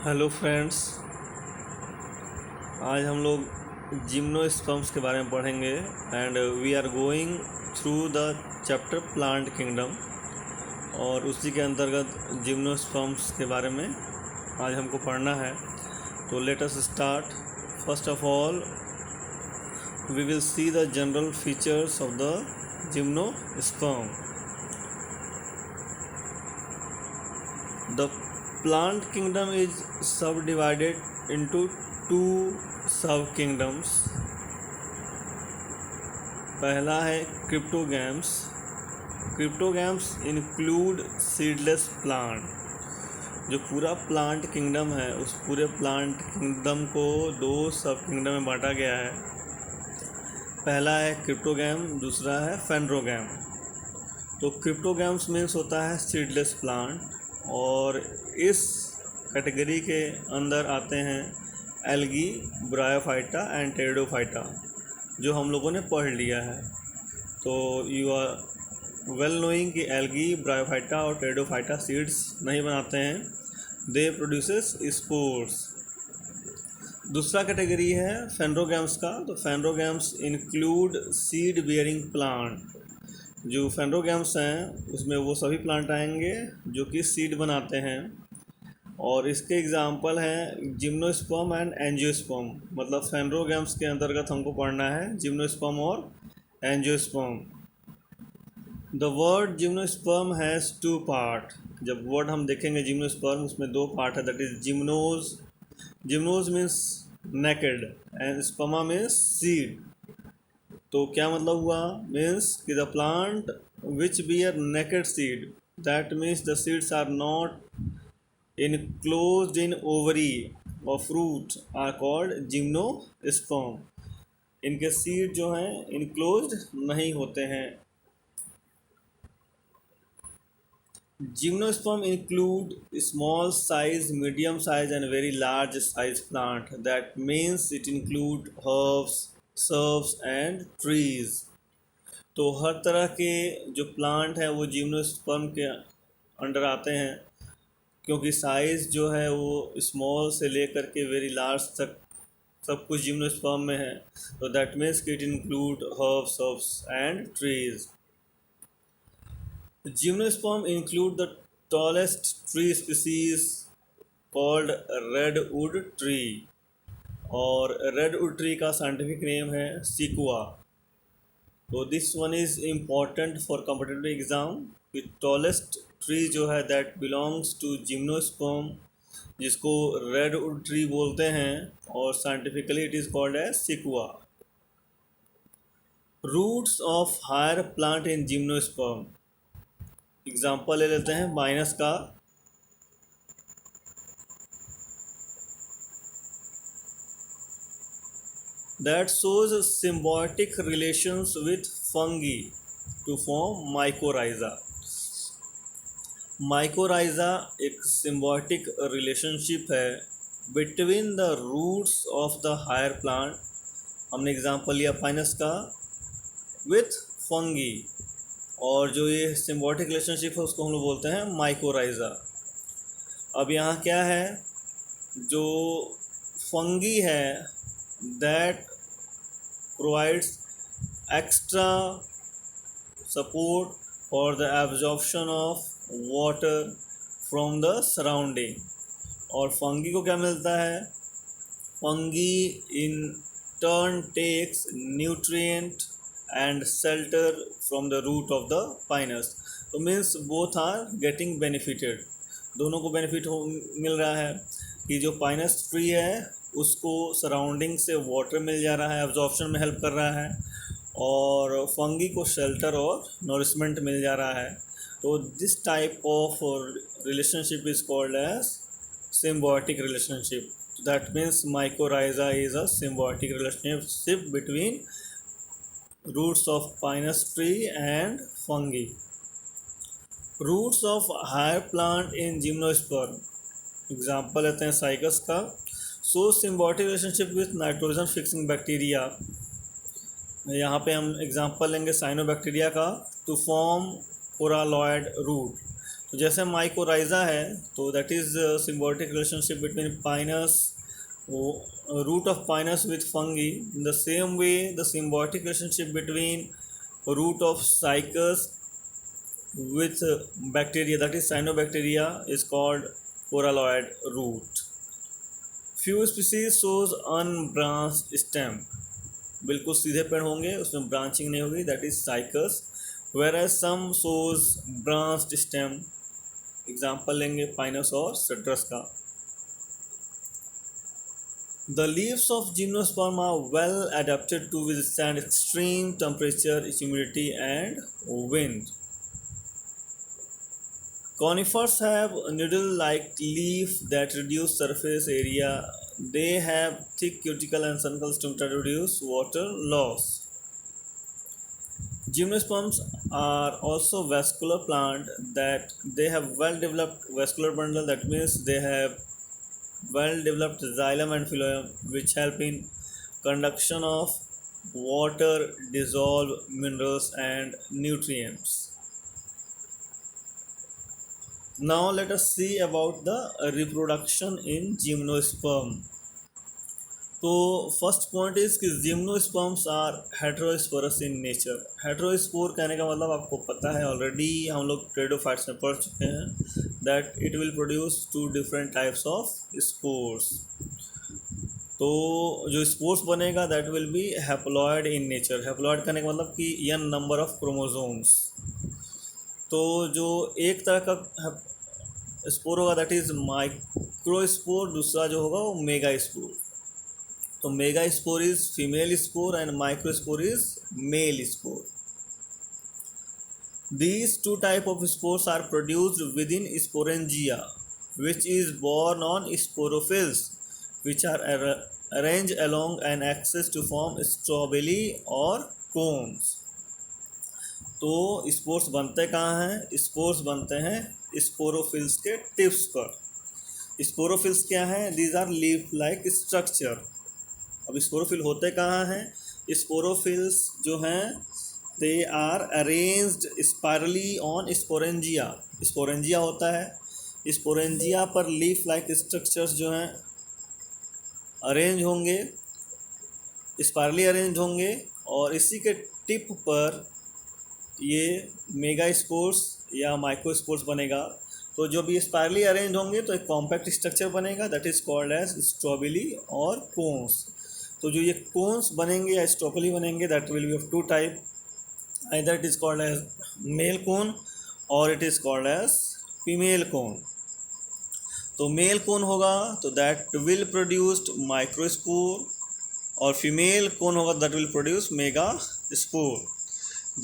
Hello friends, आज हम लोग जिम्नोस्पर्म्स के बारे में पढ़ेंगे and we are going through the chapter plant kingdom और उसी के अंतर्गत जिम्नोस्पर्म्स के बारे में आज हमको पढ़ना है। तो let us start. First of all we will see the general features of the gymnosperm. The plant kingdom is subdivided into two sub-kingdoms. पहला है cryptogams. Cryptogams include seedless plant. जो पूरा प्लांट किंगडम है उस पूरे प्लांट किंगडम को दो सब किंगडम में बांटा गया है। पहला है क्रिप्टोगैम, दूसरा है फेंड्रोगैम। तो क्रिप्टोगैम्स मीन्स होता है सीडलेस प्लांट और इस कैटेगरी के अंदर आते हैं एल्गी, ब्रायोफाइटा एंड टेरिडोफाइटा, जो हम लोगों ने पढ़ लिया है। तो यू आर वेल नोइंग कि एल्गी, ब्रायोफाइटा और टेरिडोफाइटा सीड्स नहीं बनाते हैं, दे प्रोड्यूसेस स्पोर्स। दूसरा कैटेगरी है फेंड्रोगैम्स का। तो फेंड्रोगैम्स इंक्लूड सीड बियरिंग प्लांट। जो फेंड्रोगैम्स हैं उसमें वो सभी प्लांट आएंगे जो कि सीड बनाते हैं और इसके एग्जांपल हैं जिम्नोस्पर्म एंड एंजियोस्पर्म। मतलब फेंड्रोगैम्स के अंतर्गत हमको पढ़ना है जिम्नोस्पर्म और angiosperm. The word gymnosperm has two part. जब वर्ड हम देखेंगे जिम्नोस्पर्म उसमें दो पार्ट है, that is gymnos. Gymnos means naked and sperma means seed. तो क्या मतलब हुआ? मीन्स कि the plant which bear naked seed, that means the seeds are not enclosed in ovary or fruit are called gymnosperm। इनके seed जो हैं enclosed नहीं होते हैं। Gymnosperm include small size, medium size and very large size plant. That means it include herbs, shrubs and trees। तो हर तरह के जो प्लांट हैं वो जिम्नोस्पर्म के अंडर आते हैं, क्योंकि साइज़ जो है वो स्मॉल से लेकर के वेरी लार्ज तक सब कुछ जिम्नोस्पर्म में है। तो दैट मीन्स कि it include herbs, shrubs and trees. Gymnosperm include the tallest tree species called redwood tree, और रेडवुड ट्री का साइंटिफिक नेम है सिकुआ। तो this one is important for competitive exam. Tallest tree जो है that belongs to gymnosperm, जिसको redwood tree बोलते हैं और scientifically it is called as sequoia. Roots of higher plant in gymnosperm. Example ले लेते हैं माइनस का। That shows symbiotic relations with fungi to form mycorrhiza. Mycorrhiza एक सिम्बायोटिक रिलेशनशिप है between the roots of the higher plant. हमने example लिया Pinus का विथ फंगी, और जो ये सिम्बायोटिक रिलेशनशिप है उसको हम लोग बोलते हैं माइकोराइजा। अब यहाँ क्या है, जो फंगी है that provides extra support for the absorption of water from the surrounding. और फंगी को क्या मिलता है? Fungi in turn takes nutrient and shelter from the root of the Pinus. तो means both are getting benefited. दोनों को benefit मिल रहा है कि जो पाइनस ट्री है उसको सराउंडिंग से वाटर मिल जा रहा है, एब्जॉर्प्शन में हेल्प कर रहा है, और फंगी को शेल्टर और नरिशमेंट मिल जा रहा है। तो this type of relationship is called as symbiotic relationship. That means mycorrhiza is a symbiotic relationship between roots of pinus tree and fungi. Roots of higher plant in gymnosperm. Example लेते हैं cycas का। सो symbiotic relationship with nitrogen fixing bacteria। यहाँ पे हम example लेंगे cyanobacteria का, to form कोरालॉयड root. तो जैसे माइकोराइजा है, तो that is symbiotic relationship between Pinus, root of Pinus with fungi. In the same way the symbiotic relationship between root of cycas with bacteria, that is cyanobacteria, is called coralloid root. Few species shows unbranched stem, बिल्कुल सीधे पेड़ होंगे, उसमें branching नहीं होगी, that is cycas. whereas some shows branched stem, example लेंगे Pinus और citrus का. The leaves of gymnosperm are well adapted to withstand extreme temperature, humidity, and wind. Conifers have needle-like leaf that reduce surface area. They have thick cuticle and surgical stomata to reduce water loss. Gymnosperms are also vascular plant that they have well-developed vascular bundle. That means they have well-developed xylem and phloem, which help in conduction of water, dissolved minerals, and nutrients. Now let us see about the reproduction in gymnosperm. तो first point is कि gymnosperms are heterosporous in nature. Heterospore कहने का मतलब आपको पता है already, हम लोग ट्रेडोफाइट्स में पढ़ चुके हैं, that it will produce 2 different types of spores. तो जो स्पोर्स बनेगा that will be haploid in nature. Haploid कहने का मतलब कि n नंबर ऑफ क्रोमोसोम्स. तो जो एक तरह का स्पोर होगा दैट इज माइक्रोस्पोर, दूसरा जो होगा वो मेगा स्पोर. तो mega spore is female spore and microspore is male spore. These 2 type of spores are produced within sporangia, which is borne on sporophylls, which are arranged along an axis to form strobili or cones. तो spores बनते कहाँ हैं? Spores बनते हैं sporophylls के tips पर. Sporophylls क्या हैं? These are leaf like structure. अब स्पोरोफिल होते कहाँ हैं? स्पोरोफिल्स जो हैं they are arranged spirally on sporangia. Sporangia होता है, स्पोरेंजिया पर लीफ लाइक स्ट्रक्चर्स जो हैं अरेंज होंगे, स्पायरली अरेंज होंगे, और इसी के टिप पर ये मेगा स्पोर्स या माइक्रो स्पोर्स बनेगा. तो जो भी स्पायरली अरेंज होंगे तो एक कॉम्पैक्ट स्ट्रक्चर बनेगा दैट इज कॉल्ड एज स्ट्रॉबिली और कोन्स. तो जो ये कोन्स बनेंगे या स्ट्रॉबिली बनेंगे that will be of 2 type. either it is called as male cone or it is called as female cone. तो मेल कोन होगा तो दैट विल प्रोड्यूस्ड माइक्रोस्पोर, और फीमेल कोन होगा that will produce mega spore.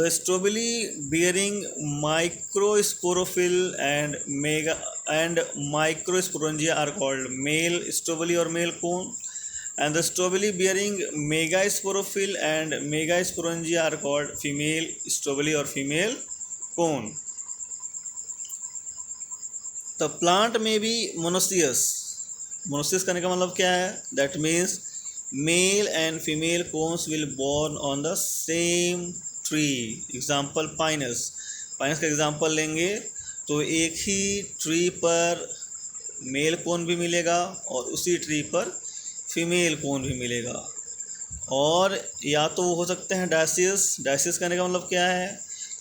The strobili bearing microsporophyll and microsporangia are called male strobili और male cone, and the strobili bearing megasporophyll and megasporangia are called female strobili or female cone. The plant may be monoecious. Monoecious करने का मतलब क्या है? That means male and female cones will born on the same tree. Example pinus. Pinus का example लेंगे तो एक ही tree पर मेल कोन भी मिलेगा और उसी ट्री पर फीमेल कोन भी मिलेगा. और या तो वो हो सकते हैं डायसियस. डायसियस कहने का मतलब क्या है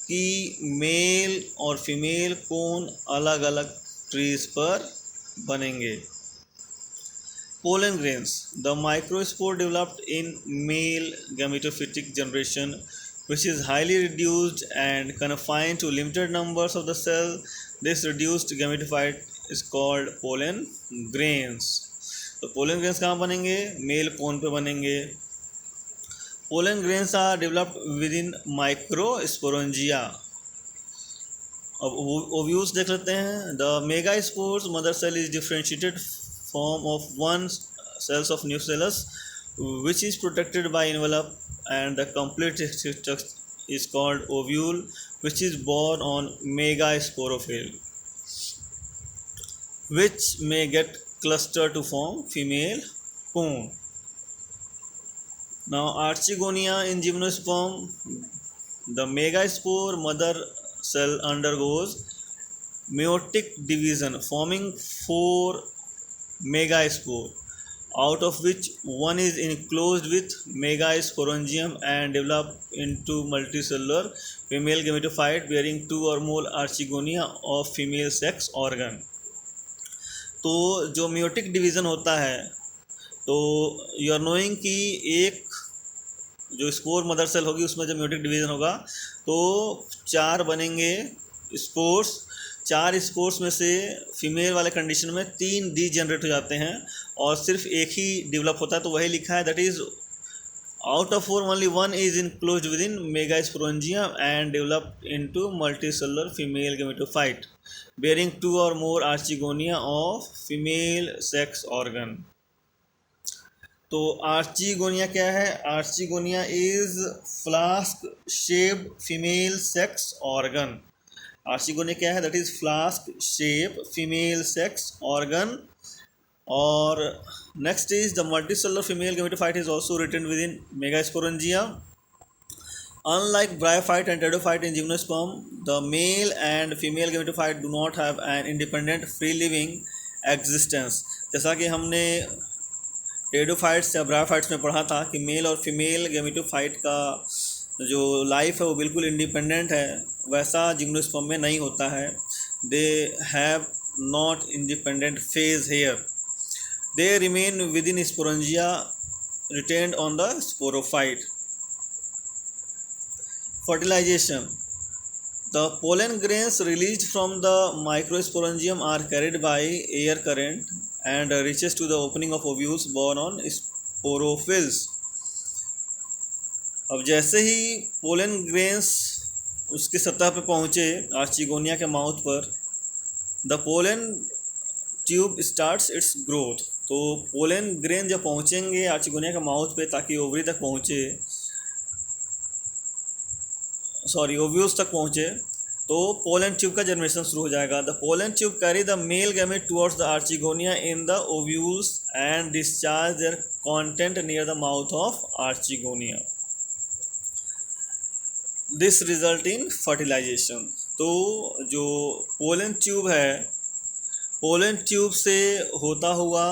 कि मेल और फीमेल कोन अलग अलग ट्रीज पर बनेंगे. Pollen grains. The microspore developed in male gametophytic generation which is highly reduced and confined to limited numbers of the cell. This reduced gametophyte is called pollen grains. तो pollen grains कहाँ बनेंगे? Male cone पे बनेंगे. Pollen grains are developed within microsporangia. अब ovules देख लेते हैं. The megaspores mother cell is differentiated form of 1 cells of nucellus which is protected by envelope, and the complete structure is called ovule, which is born on megasporophyll, which may get cluster to form female cone. Now archegonia in gymnosperm, the megaspore mother cell undergoes meiotic division forming 4 megaspore, out of which one is enclosed with megasporangium and develop into multicellular female gametophyte bearing 2 or more archegonia of female sex organ. तो जो meiotic division होता है, तो you are knowing कि एक जो spore mother cell होगी उसमें जब म्यूटिक डिवीजन होगा तो 4 बनेंगे स्पोर्स। 4 स्पोर्स में से फीमेल वाले कंडीशन में 3 डी जनरेट हो जाते हैं और सिर्फ एक ही डेवलप होता है, तो वही लिखा है that is out of 4 only one is enclosed with in megasporangium and develop into multicellular female gametophyte bearing 2 और more archegonia of female sex organ. तो आर्चिगोनिया क्या है? Archegonia is flask shaped female sex organ. Archegonia क्या है? That is flask shape female sex organ. और next is the multicellular female gametophyte is also retain with in megasporangia. Unlike bryophyte and pteridophyte in gymnosperm, the male and female gametophyte do not have an independent free living existence। जैसा कि हमने टेडोफाइट्स या bryophytes में पढ़ा था कि mail और female gametophyte का जो लाइफ है वो बिल्कुल इंडिपेंडेंट है, वैसा जिम्नोस्पर्म में नहीं होता है। They have not independent phase here, they remain within sporangia retained on the sporophyte. Fertilization. The pollen grains released from the microsporangium are carried by air current and reaches to the opening of ovules borne on sporophylls। अब जैसे ही pollen grains उसकी सतह पर पहुँचे archegonia के mouth पर, the pollen tube starts it's growth. तो pollen grain जब पहुँचेंगे आर्चिगोनिया के माउथ पे ताकि ओवरी तक पहुँचे, ओव्यूल्स तक पहुँचे, तो पोलन ट्यूब का जनरेशन शुरू हो जाएगा। The pollen tube carry the male gamete towards the archegonia in the ovules and discharge their content near the mouth of archegonia. This result in fertilisation. तो जो पोलन ट्यूब है, pollen tube से होता हुआ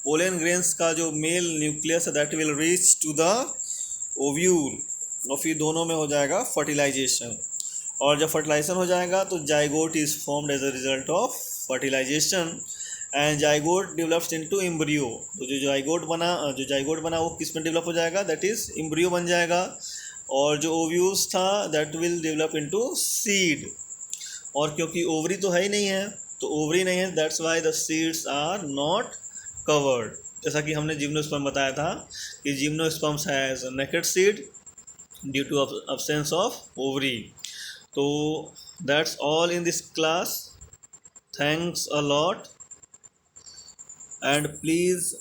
pollen grains का जो male nucleus है that will reach to the ovule, और फिर दोनों में हो जाएगा फर्टिलाइजेशन। और जब फर्टिलाइजेशन हो जाएगा तो zygote is formed as a result of fertilisation and zygote develops into embryo. तो जो जाइगोट बना वो किस में डेवलप हो जाएगा? दैट इज एम्ब्रियो बन जाएगा। और जो ओव्यूल्स था that will develop into seed. और क्योंकि ओवरी तो है ही नहीं है, तो ओवरी नहीं है, that's why the seeds are not covered. जैसा कि हमने जिम्नोस्पर्म बताया था कि gymnosperms has naked seed due to absence of ovary। So that's all in this class. Thanks a lot and please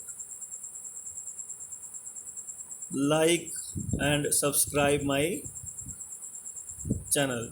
like and subscribe my channel.